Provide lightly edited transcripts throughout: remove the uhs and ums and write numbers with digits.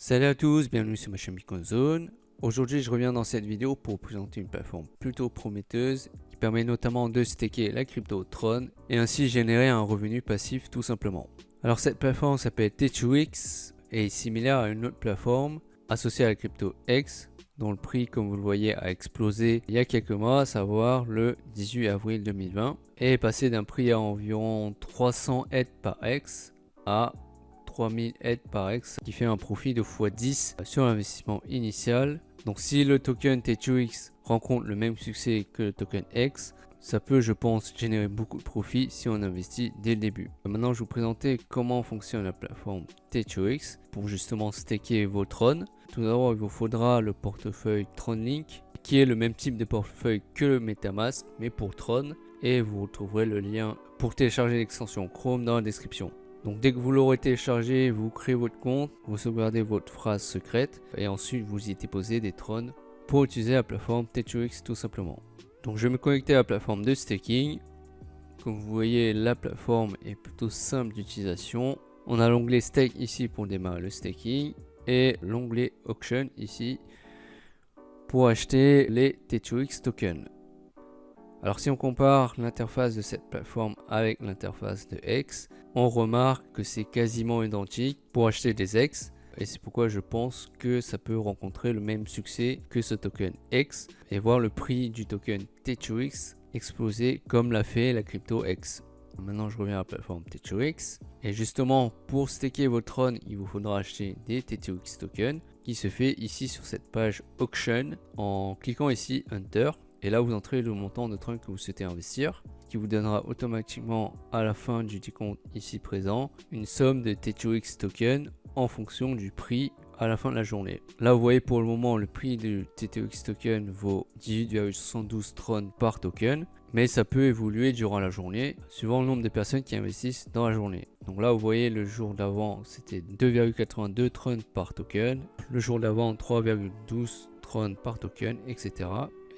Salut à tous, bienvenue sur ma chaîne Bitcoin Zone. Aujourd'hui je reviens dans cette vidéo pour vous présenter une plateforme plutôt prometteuse qui permet notamment de staker la crypto Tron et ainsi générer un revenu passif tout simplement. Alors cette plateforme s'appelle T2X et est similaire à une autre plateforme associée à la crypto X dont le prix, comme vous le voyez, a explosé il y a quelques mois, à savoir le 18 avril 2020 et est passé d'un prix à environ 300 ETH par X à 3000 ETH par X, qui fait un profit de x10 sur l'investissement initial. Donc si le token T2X rencontre le même succès que le token X, ça peut, je pense, générer beaucoup de profit si on investit dès le début. Maintenant, je vais vous présenter comment fonctionne la plateforme T2X pour justement staker vos Tron. Tout d'abord, il vous faudra le portefeuille TronLink, qui est le même type de portefeuille que le MetaMask, mais pour Tron. Et vous retrouverez le lien pour télécharger l'extension Chrome dans la description. Donc dès que vous l'aurez téléchargé, vous créez votre compte, vous sauvegardez votre phrase secrète et ensuite vous y déposez des Tron pour utiliser la plateforme T2X tout simplement. Donc je vais me connecter à la plateforme de staking. Comme vous voyez, la plateforme est plutôt simple d'utilisation. On a l'onglet Stake ici pour démarrer le staking et l'onglet Auction ici pour acheter les T2X tokens. Alors si on compare l'interface de cette plateforme avec l'interface de X, on remarque que c'est quasiment identique pour acheter des X. Et c'est pourquoi je pense que ça peut rencontrer le même succès que ce token X et voir le prix du token T2X exploser comme l'a fait la crypto X. Maintenant je reviens à la plateforme T2X. Et justement pour staker votre Tron, il vous faudra acheter des T2X tokens qui se fait ici sur cette page Auction en cliquant ici Enter. Et là, vous entrez le montant de Tron que vous souhaitez investir, qui vous donnera automatiquement à la fin du décompte ici présent une somme de T2X token en fonction du prix à la fin de la journée. Là, vous voyez pour le moment, le prix du T2X token vaut 18,72 Tron par token, mais ça peut évoluer durant la journée, suivant le nombre de personnes qui investissent dans la journée. Donc là, vous voyez, le jour d'avant, c'était 2,82 Tron par token, le jour d'avant, 3,12 Tron par token, etc.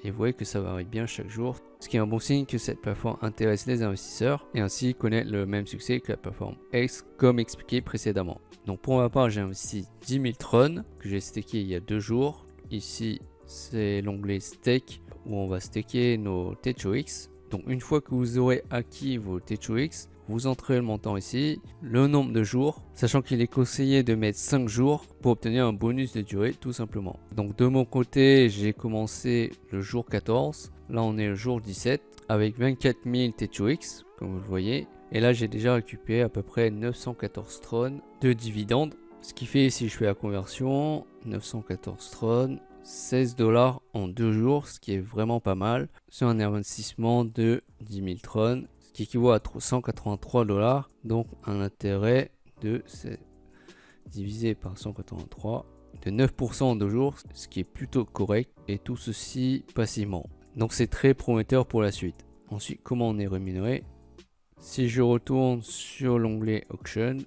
Et vous voyez que ça varie bien chaque jour, ce qui est un bon signe que cette plateforme intéresse les investisseurs et ainsi connaît le même succès que la plateforme X comme expliqué précédemment. Donc pour ma part, j'ai investi 10 000 Tron que j'ai staké il y a 2 jours. Ici, c'est l'onglet Stake où on va staker nos T2X. Donc une fois que vous aurez acquis vos T2X, vous entrez le montant ici, le nombre de jours, sachant qu'il est conseillé de mettre 5 jours pour obtenir un bonus de durée tout simplement. Donc de mon côté, j'ai commencé le jour 14, là on est le jour 17 avec 24 000 T2X comme vous le voyez. Et là j'ai déjà récupéré à peu près 914 Tron de dividendes, ce qui fait, si je fais la conversion, 914 Tron, 16 $ en 2 jours, ce qui est vraiment pas mal sur un investissement de 10 000 Tron, ce qui équivaut à 183 $, donc un intérêt de divisé par 183 de 9% en 2 jours, ce qui est plutôt correct, et tout ceci passivement. Donc c'est très prometteur pour la suite. Ensuite, comment on est rémunéré? Si je retourne sur l'onglet Auction,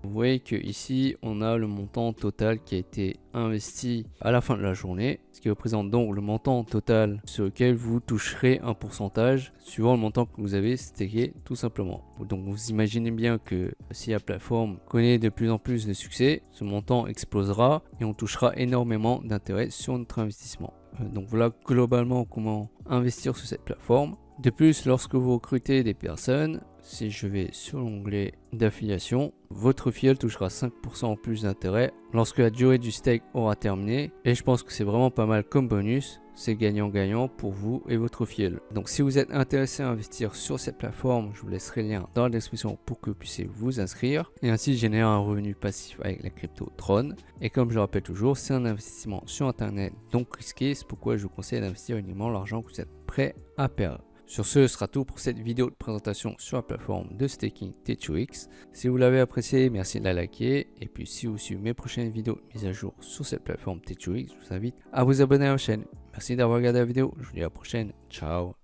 vous voyez que ici on a le montant total qui a été investi à la fin de la journée, ce qui représente donc le montant total sur lequel vous toucherez un pourcentage suivant le montant que vous avez stacké tout simplement. Donc vous imaginez bien que si la plateforme connaît de plus en plus de succès, ce montant explosera et on touchera énormément d'intérêt sur notre investissement. Donc voilà globalement comment investir sur cette plateforme. De plus, lorsque vous recrutez des personnes, si je vais sur l'onglet d'affiliation, votre filleul touchera 5% en plus d'intérêt lorsque la durée du stake aura terminé. Et je pense que c'est vraiment pas mal comme bonus. C'est gagnant-gagnant pour vous et votre filleul. Donc si vous êtes intéressé à investir sur cette plateforme, je vous laisserai le lien dans la description pour que vous puissiez vous inscrire et ainsi générer un revenu passif avec la crypto Tron. Et comme je le rappelle toujours, c'est un investissement sur internet donc risqué. C'est pourquoi je vous conseille d'investir uniquement l'argent que vous êtes prêt à perdre. Sur ce sera tout pour cette vidéo de présentation sur la plateforme de staking T2X. Si vous l'avez apprécié, merci de la liker. Et puis si vous suivez mes prochaines vidéos mises à jour sur cette plateforme T2X, je vous invite à vous abonner à la chaîne. Merci d'avoir regardé la vidéo. Je vous dis à la prochaine. Ciao.